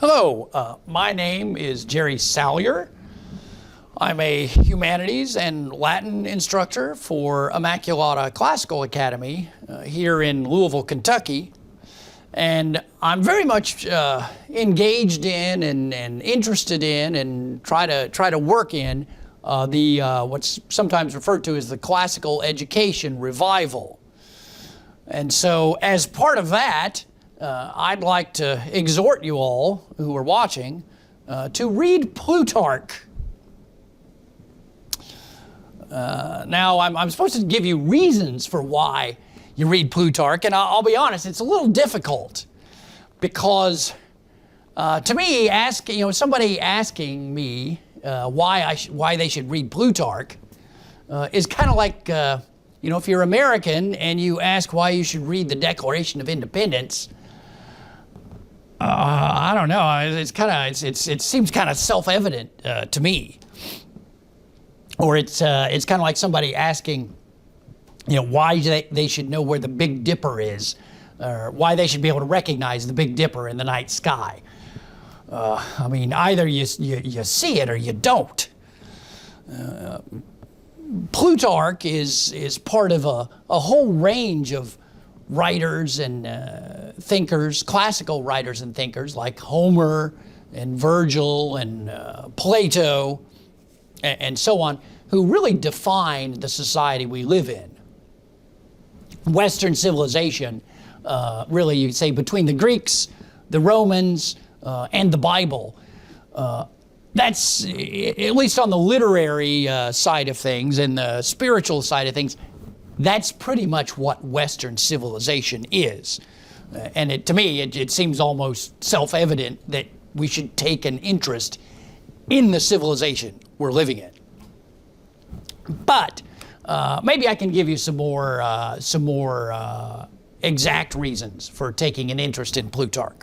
Hello, my name is Jerry Salyer. I'm a humanities and Latin instructor for Immaculata Classical Academy here in Louisville, Kentucky. And I'm very much engaged in and interested in and try to work in what's sometimes referred to as the classical education revival. And so as part of that, I'd like to exhort you all who are watching to read Plutarch. Now, I'm supposed to give you reasons for why you read Plutarch, and I'll be honest, it's a little difficult because to me, somebody asking me why they should read Plutarch is kind of like, if you're American and you ask why you should read the Declaration of Independence. I don't know. It seems kind of self-evident to me, or it's kind of like somebody asking, why they should know where the Big Dipper is, or why they should be able to recognize the Big Dipper in the night sky. Either you see it or you don't. Plutarch is part of a whole range of writers and thinkers, classical writers and thinkers like Homer and Virgil and Plato and so on, who really defined the society we live in. Western civilization, really you'd say between the Greeks, the Romans, and the Bible. That's, at least on the literary side of things and the spiritual side of things, that's pretty much what Western civilization is. And to me, it seems almost self-evident that we should take an interest in the civilization we're living in. But maybe I can give you some more exact reasons for taking an interest in Plutarch.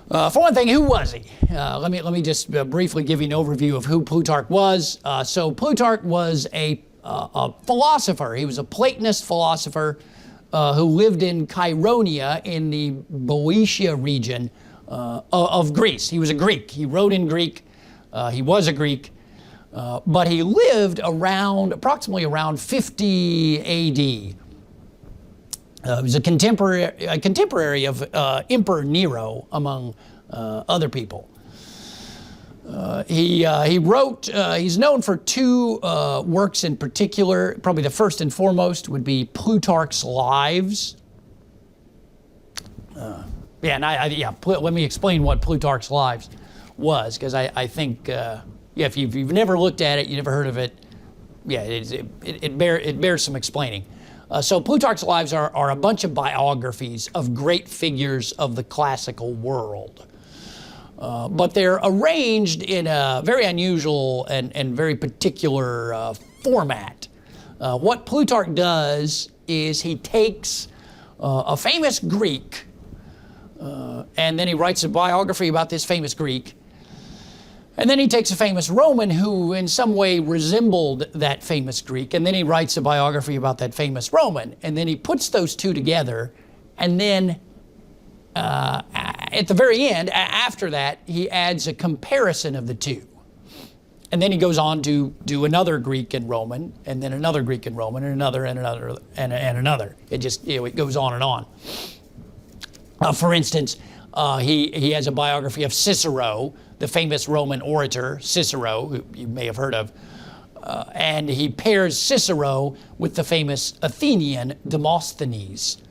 For one thing, who was he? Let me just briefly give you an overview of who Plutarch was. So Plutarch was a philosopher. He was a Platonist philosopher who lived in Chaironia in the Boeotia region of Greece. He was a Greek. He wrote in Greek. He was a Greek. But he lived approximately around 50 A.D. He was a contemporary of Emperor Nero, among other people. He wrote, he's known for two works in particular. Probably the first and foremost would be Plutarch's Lives. Let me explain what Plutarch's Lives was, because I think, if you've never looked at it, you never heard of it, it bears some explaining. So Plutarch's Lives are a bunch of biographies of great figures of the classical world. But they're arranged in a very unusual and very particular format. What Plutarch does is he takes a famous Greek, and then he writes a biography about this famous Greek. And then he takes a famous Roman who in some way resembled that famous Greek, and then he writes a biography about that famous Roman. And then he puts those two together, and then at the very end, after that, he adds a comparison of the two. And then he goes on to do another Greek and Roman, and then another Greek and Roman, and another, and another, and another. It just, it goes on and on. For instance, he has a biography of Cicero, the famous Roman orator Cicero, who you may have heard of, and he pairs Cicero with the famous Athenian Demosthenes.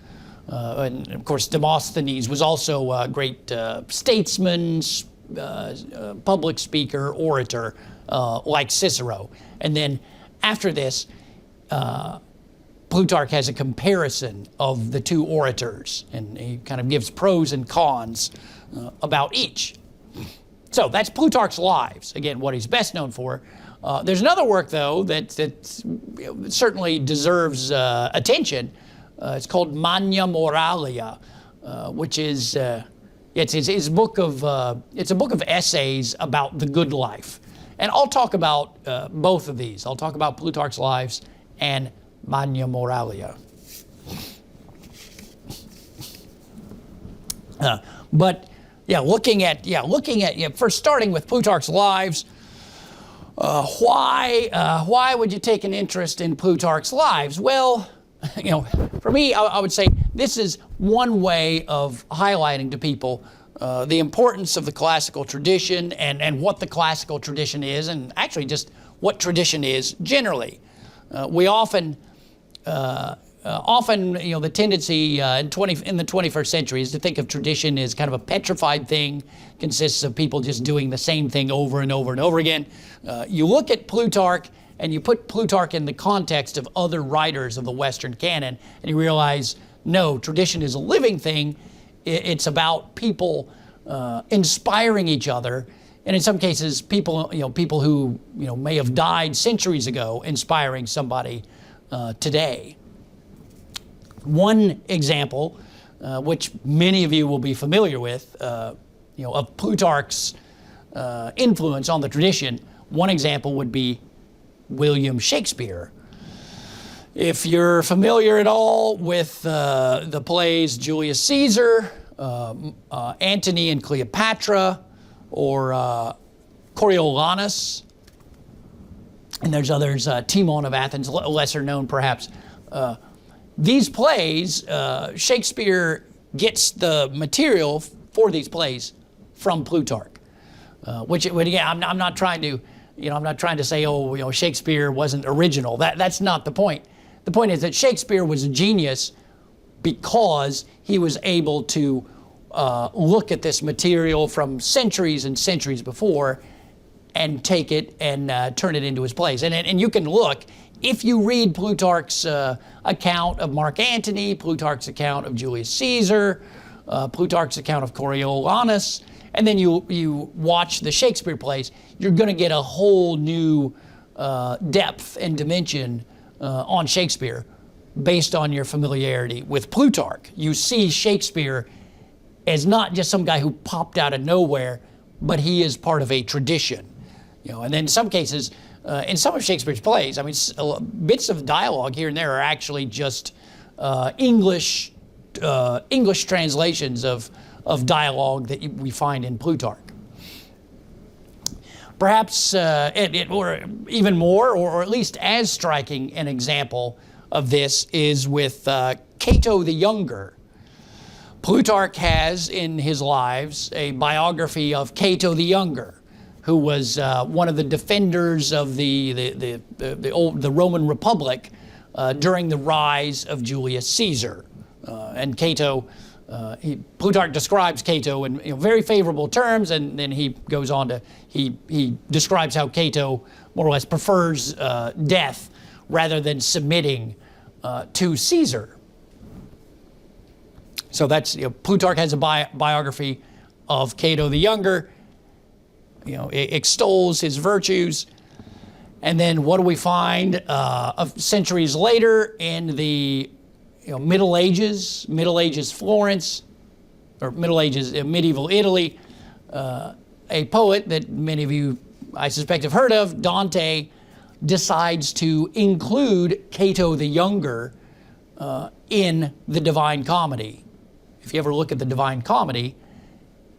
And of course, Demosthenes was also a great statesman, public speaker, orator, like Cicero. And then after this, Plutarch has a comparison of the two orators, and he kind of gives pros and cons about each. So that's Plutarch's Lives, again, what he's best known for. There's another work, though, that certainly deserves attention. It's called Magna Moralia, which is it's a book of essays about the good life. And I'll talk about both of these. I'll talk about Plutarch's Lives and Magna Moralia. But looking at first starting with Plutarch's Lives. Why would you take an interest in Plutarch's Lives? Well, for me, I would say this is one way of highlighting to people the importance of the classical tradition and what the classical tradition is, and actually just what tradition is generally. We often, the tendency in the 21st century is to think of tradition as kind of a petrified thing, consists of people just doing the same thing over and over and over again. You look at Plutarch and you put Plutarch in the context of other writers of the Western canon, and you realize, no, tradition is a living thing. It's about people inspiring each other, and in some cases, people who may have died centuries ago, inspiring somebody today. One example, which many of you will be familiar with, of Plutarch's influence on the tradition. One example would be William Shakespeare. If you're familiar at all with the plays Julius Caesar, Antony and Cleopatra, or Coriolanus, and there's others, Timon of Athens, lesser known perhaps. These plays, Shakespeare gets the material for these plays from Plutarch, which again, I'm not trying to, I'm not trying to say, Shakespeare wasn't original. That's not the point. The point is that Shakespeare was a genius because he was able to look at this material from centuries and centuries before and take it and turn it into his plays. And you can look, if you read Plutarch's account of Mark Antony, Plutarch's account of Julius Caesar, Plutarch's account of Coriolanus, and then you watch the Shakespeare plays, you're going to get a whole new depth and dimension on Shakespeare based on your familiarity with Plutarch. You see Shakespeare as not just some guy who popped out of nowhere, but he is part of a tradition. And then in some cases, in some of Shakespeare's plays, bits of dialogue here and there are actually just English translations of dialogue that we find in Plutarch. Perhaps, or even more, or at least as striking an example of this is with Cato the Younger. Plutarch has in his Lives a biography of Cato the Younger, who was one of the defenders of the Roman Republic during the rise of Julius Caesar. And Cato, Plutarch describes Cato in very favorable terms, and then he goes on to, he describes how Cato more or less prefers death rather than submitting to Caesar. So that's, Plutarch has a biography of Cato the Younger, extols his virtues. And then what do we find centuries later in the Middle Ages Florence, or Middle Ages medieval Italy? A poet that many of you, I suspect, have heard of, Dante, decides to include Cato the Younger in the Divine Comedy. If you ever look at the Divine Comedy,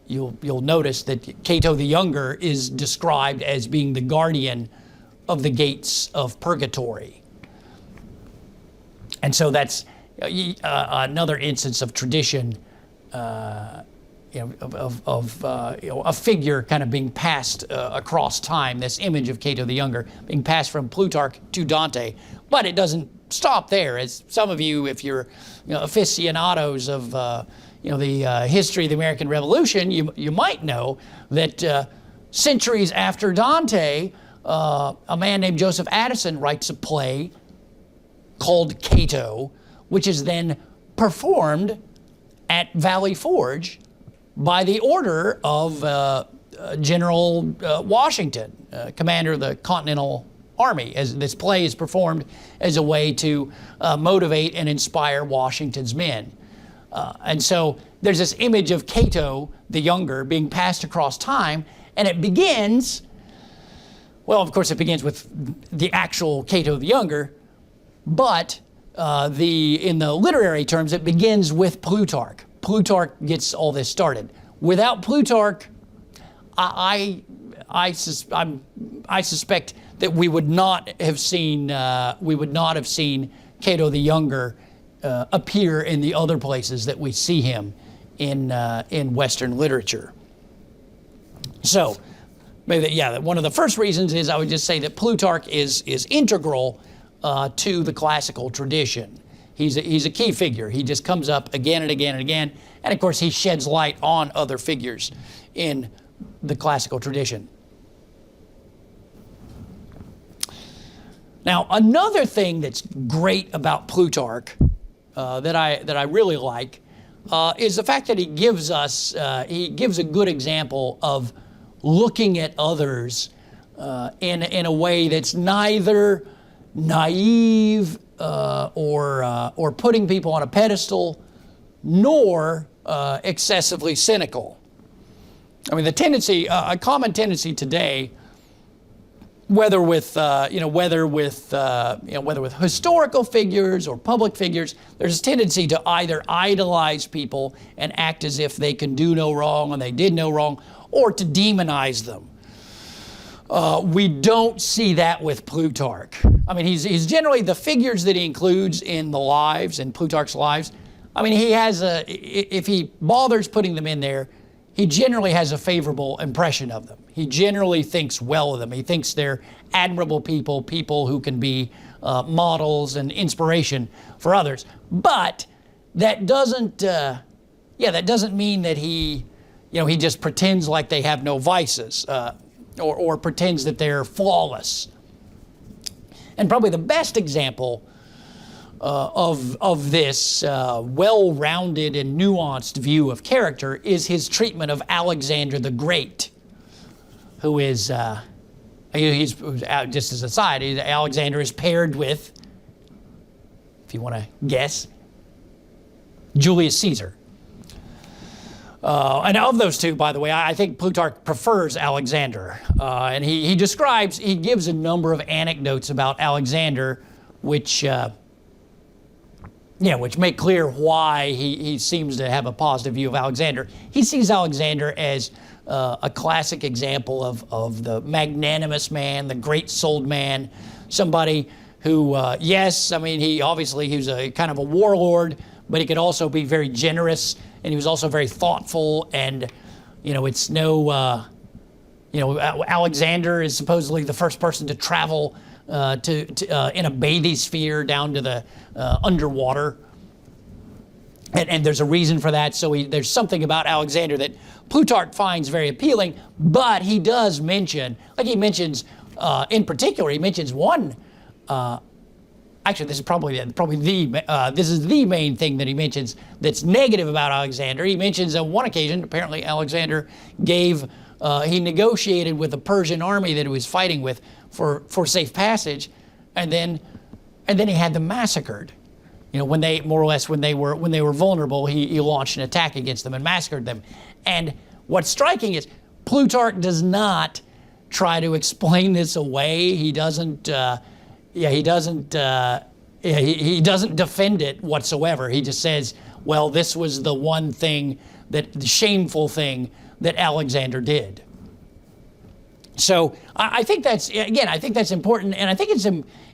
you'll notice that Cato the Younger is described as being the guardian of the gates of purgatory. And so that's another instance of tradition, a figure kind of being passed across time, this image of Cato the Younger being passed from Plutarch to Dante. But it doesn't stop there. As some of you, if you're aficionados of the history of the American Revolution, you might know that centuries after Dante, a man named Joseph Addison writes a play called Cato, which is then performed at Valley Forge by the order of General Washington, commander of the Continental Army. As this play is performed as a way to motivate and inspire Washington's men. And so there's this image of Cato the Younger being passed across time, and it begins, well, of course it begins with the actual Cato the Younger, but in the literary terms, it begins with Plutarch. Plutarch gets all this started. without Plutarch, I suspect that we would not have seen Cato the Younger appear in the other places that we see him in Western literature. So, one of the first reasons is I would just say that Plutarch is integral to the classical tradition. He's a key figure. He just comes up again and again and again, and of course he sheds light on other figures in the classical tradition. Now, another thing that's great about Plutarch that I really like is the fact that he gives a good example of looking at others in a way that's neither naive or putting people on a pedestal, nor excessively cynical. I mean, a common tendency today, whether with historical figures or public figures, there's a tendency to either idolize people and act as if they can do no wrong and they did no wrong, or to demonize them. We don't see that with Plutarch. I mean, he's generally, the figures that he includes in the lives, in Plutarch's lives, I mean, if he bothers putting them in there, he generally has a favorable impression of them. He generally thinks well of them. He thinks they're admirable people who can be models and inspiration for others. But that doesn't mean that he just pretends like they have no vices or pretends that they're flawless. And probably the best example of this well-rounded and nuanced view of character is his treatment of Alexander the Great, who is, just as a side, Alexander is paired with, if you want to guess, Julius Caesar. And of those two, by the way, I think Plutarch prefers Alexander. And he gives a number of anecdotes about Alexander, which make clear why he seems to have a positive view of Alexander. He sees Alexander as a classic example of the magnanimous man, the great-souled man, somebody who, he was a kind of a warlord, but he could also be very generous, and he was also very thoughtful, and, Alexander is supposedly the first person to travel in a bathysphere down to the underwater. And there's a reason for that. So there's something about Alexander that Plutarch finds very appealing, but he does mention, in particular, he mentions one, actually this is this is the main thing that he mentions that's negative about Alexander. He mentions on one occasion, apparently Alexander he negotiated with the Persian army that he was fighting with for safe passage, and then he had them massacred. When they were vulnerable, he launched an attack against them and massacred them. And what's striking is Plutarch does not try to explain this away. He doesn't defend it whatsoever. He just says, well, this was the one thing, the shameful thing that Alexander did. So I think that's important, and I think it's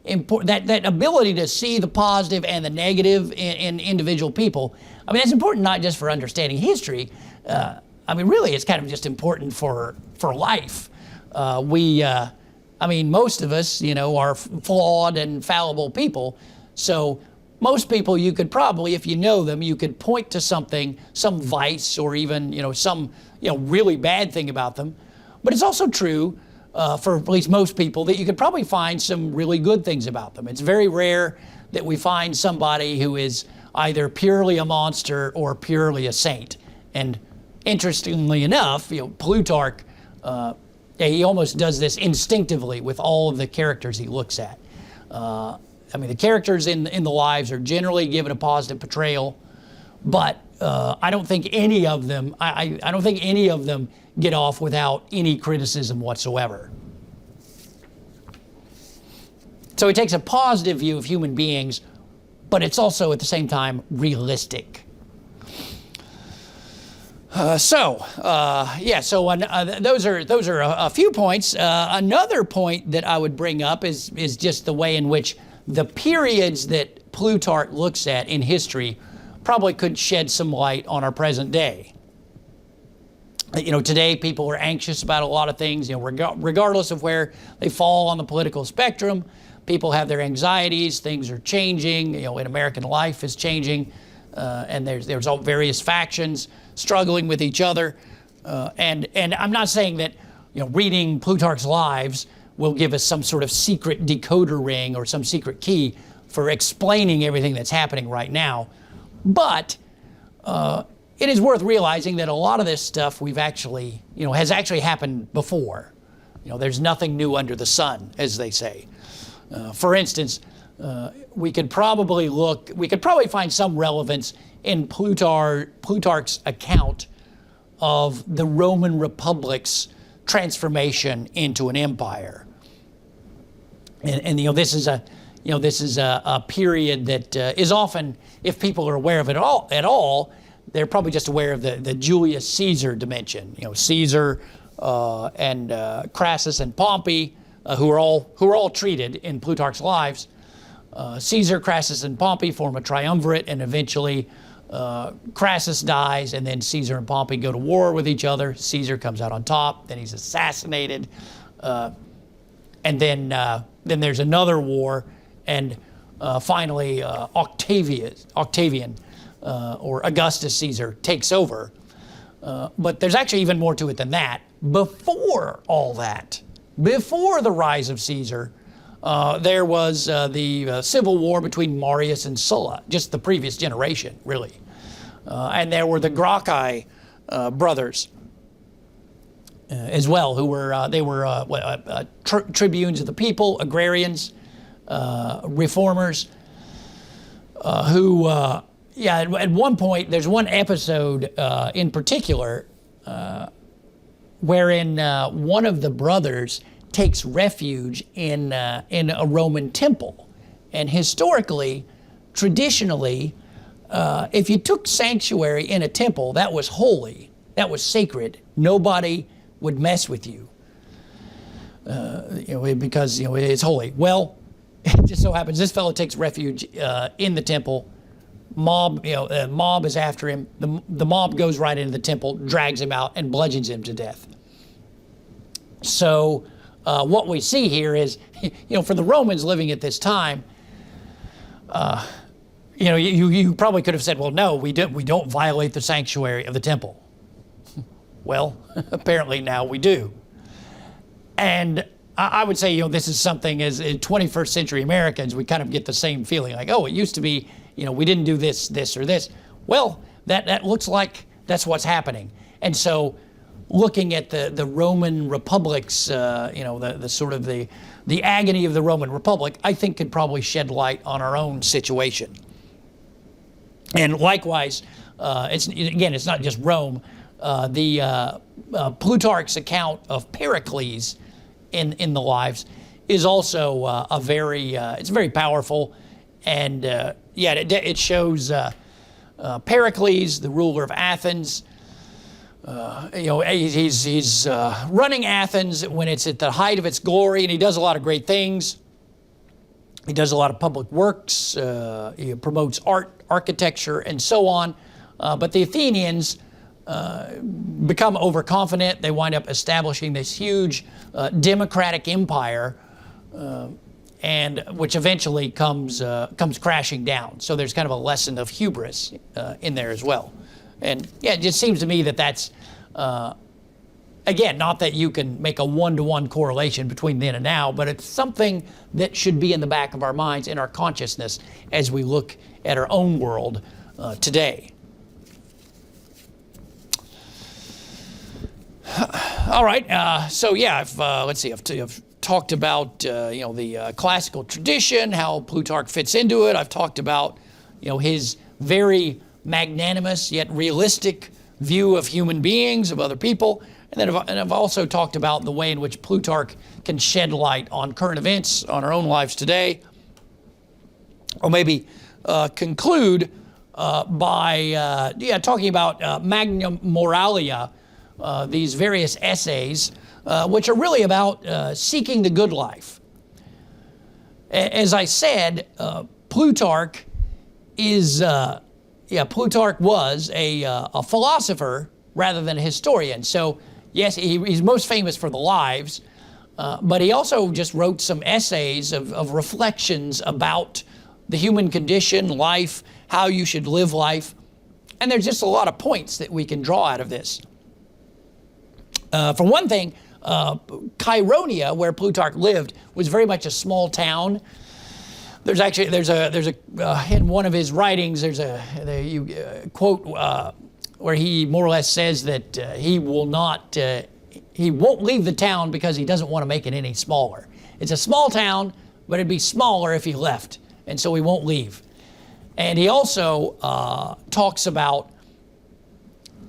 important that ability to see the positive and the negative in individual people. I mean, that's important not just for understanding history. Really, it's kind of just important for life. Most of us, are flawed and fallible people. So most people, you could probably, if you know them, you could point to something, some vice, or even, some, really bad thing about them. But it's also true for at least most people that you could probably find some really good things about them. It's very rare that we find somebody who is either purely a monster or purely a saint. And interestingly enough, Plutarch, he almost does this instinctively with all of the characters he looks at. The characters in the lives are generally given a positive portrayal, but I don't think any of them. I don't think any of them get off without any criticism whatsoever. So he takes a positive view of human beings, but it's also at the same time realistic. So those are a few points. Another point that I would bring up is just the way in which the periods that Plutarch looks at in history probably could shed some light on our present day. Today people are anxious about a lot of things, regardless of where they fall on the political spectrum. People have their anxieties, things are changing, in American life is changing, and there's all various factions struggling with each other. And I'm not saying that, reading Plutarch's Lives will give us some sort of secret decoder ring or some secret key for explaining everything that's happening right now. But it is worth realizing that a lot of this stuff has actually happened before. There's nothing new under the sun, as they say. For instance, we could probably find some relevance in Plutarch's account of the Roman Republic's transformation into an empire. And this is a period that is often, if people are aware of it at all, they're probably just aware of the Julius Caesar dimension. Caesar and Crassus and Pompey, who are all treated in Plutarch's Lives. Caesar, Crassus, and Pompey form a triumvirate, and eventually Crassus dies, and then Caesar and Pompey go to war with each other. Caesar comes out on top, then he's assassinated, and then there's another war, and finally Octavian or Augustus Caesar takes over. But there's actually even more to it than that. Before all that, before the rise of Caesar, there was the civil war between Marius and Sulla, just the previous generation, really. And there were the Gracchi brothers as well, who were tribunes of the people, agrarians, reformers, who, at one point, there's one episode in particular wherein one of the brothers takes refuge in a Roman temple. And historically, traditionally, if you took sanctuary in a temple, that was holy, that was sacred. Nobody would mess with you, because it's holy. Well, it just so happens this fellow takes refuge in the temple. Mob is after him. The mob goes right into the temple, drags him out, and bludgeons him to death. So what we see here is, for the Romans living at this time, you probably could have said, well, no, we don't violate the sanctuary of the temple. Well, apparently now we do. And I would say, this is something as in 21st century Americans, we kind of get the same feeling like, oh, it used to be, we didn't do this, or this. Well, that looks like that's what's happening. And so looking at the Roman republics, the sort of the agony of the Roman Republic, I think could probably shed light on our own situation. And likewise, it's not just Rome. Plutarch's account of Pericles in the Lives is also it's very powerful, and it shows Pericles, the ruler of Athens. He's running Athens when it's at the height of its glory, and he does a lot of great things. He does a lot of public works. He promotes architecture, and so on. But the Athenians become overconfident. They wind up establishing this huge democratic empire, and which eventually comes crashing down. So there's kind of a lesson of hubris in there as well. And it just seems to me that's, again, not that you can make a one-to-one correlation between then and now, but it's something that should be in the back of our minds, in our consciousness, as we look at our own world today. All right, I've talked about the classical tradition, how Plutarch fits into it. I've talked about his very magnanimous yet realistic view of human beings, of other people, and I've also talked about the way in which Plutarch can shed light on current events, on our own lives today, or maybe conclude by talking about Magnum Moralia, these various essays, which are really about seeking the good life. As I said, Plutarch Plutarch was a philosopher rather than a historian. So yes, he's most famous for the lives, but he also just wrote some essays of reflections about the human condition, life, how you should live life. And there's just a lot of points that we can draw out of this. For one thing, Chaeronea, where Plutarch lived, was very much a small town. There's in one of his writings, there's a quote where he more or less says that he won't leave the town because he doesn't want to make it any smaller. It's a small town, but it'd be smaller if he left, and so he won't leave. And he also talks about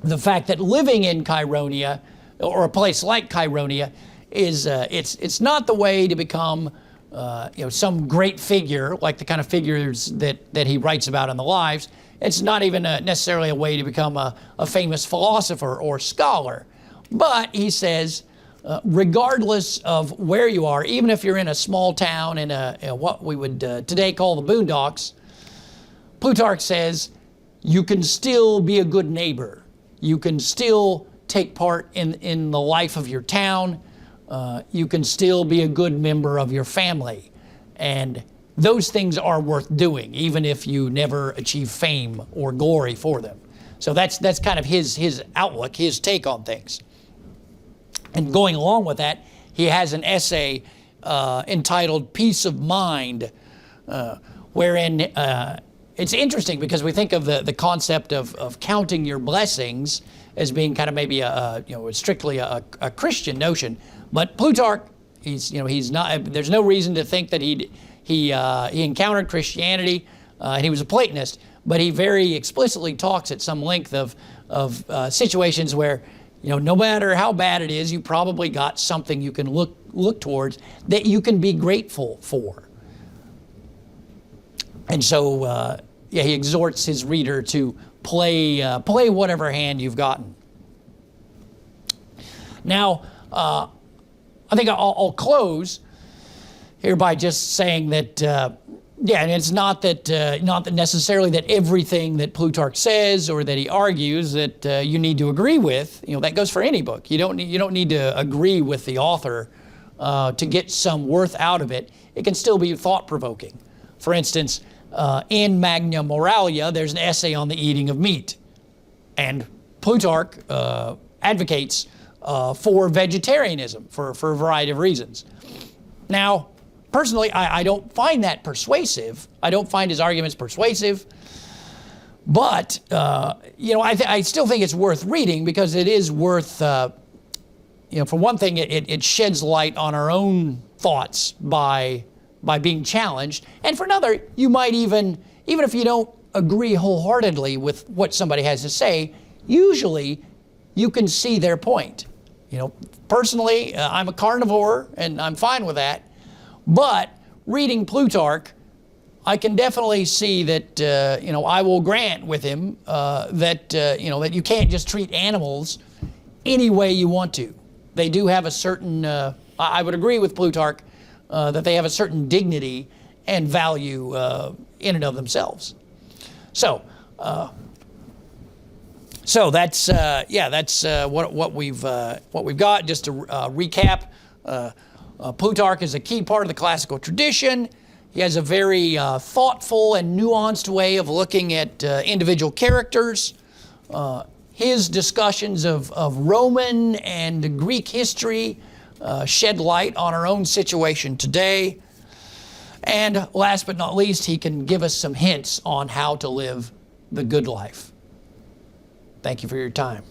the fact that living in Chaeronea, or a place like Chaeronea, is it's not the way to become some great figure like the kind of figures that he writes about in the Lives. It's not even necessarily a way to become a famous philosopher or scholar. But he says, regardless of where you are, even if you're in a small town in what we would today call the boondocks, Plutarch says you can still be a good neighbor. You can still take part in the life of your town. You can still be a good member of your family. And those things are worth doing, even if you never achieve fame or glory for them. So that's kind of his outlook, his take on things. And going along with that, he has an essay entitled Peace of Mind, wherein it's interesting because we think of the concept of counting your blessings as being kind of maybe strictly a Christian notion. But Plutarch, he's not. There's no reason to think that he encountered Christianity, and he was a Platonist. But he very explicitly talks at some length of situations where, no matter how bad it is, you probably got something you can look towards that you can be grateful for. And so, he exhorts his reader to play whatever hand you've gotten. Now, I think I'll close here by just saying that, and it's not that necessarily that everything that Plutarch says or that he argues that you need to agree with. That goes for any book. You don't need to agree with the author to get some worth out of it. It can still be thought-provoking. For instance, in Magna Moralia, there's an essay on the eating of meat, and Plutarch advocates for vegetarianism for a variety of reasons. Now, personally, I don't find that persuasive. I don't find his arguments persuasive. But, I still think it's worth reading because it is worth, for one thing, it sheds light on our own thoughts by being challenged. And for another, you might even if you don't agree wholeheartedly with what somebody has to say, usually you can see their point. Personally, I'm a carnivore and I'm fine with that. But reading Plutarch, I can definitely see that, I will grant with him that you can't just treat animals any way you want to. They do have a certain, I would agree with Plutarch, that they have a certain dignity and value in and of themselves. So that's what we've got. Just to recap, Plutarch is a key part of the classical tradition. He has a very thoughtful and nuanced way of looking at individual characters. His discussions of Roman and Greek history shed light on our own situation today. And last but not least, he can give us some hints on how to live the good life. Thank you for your time.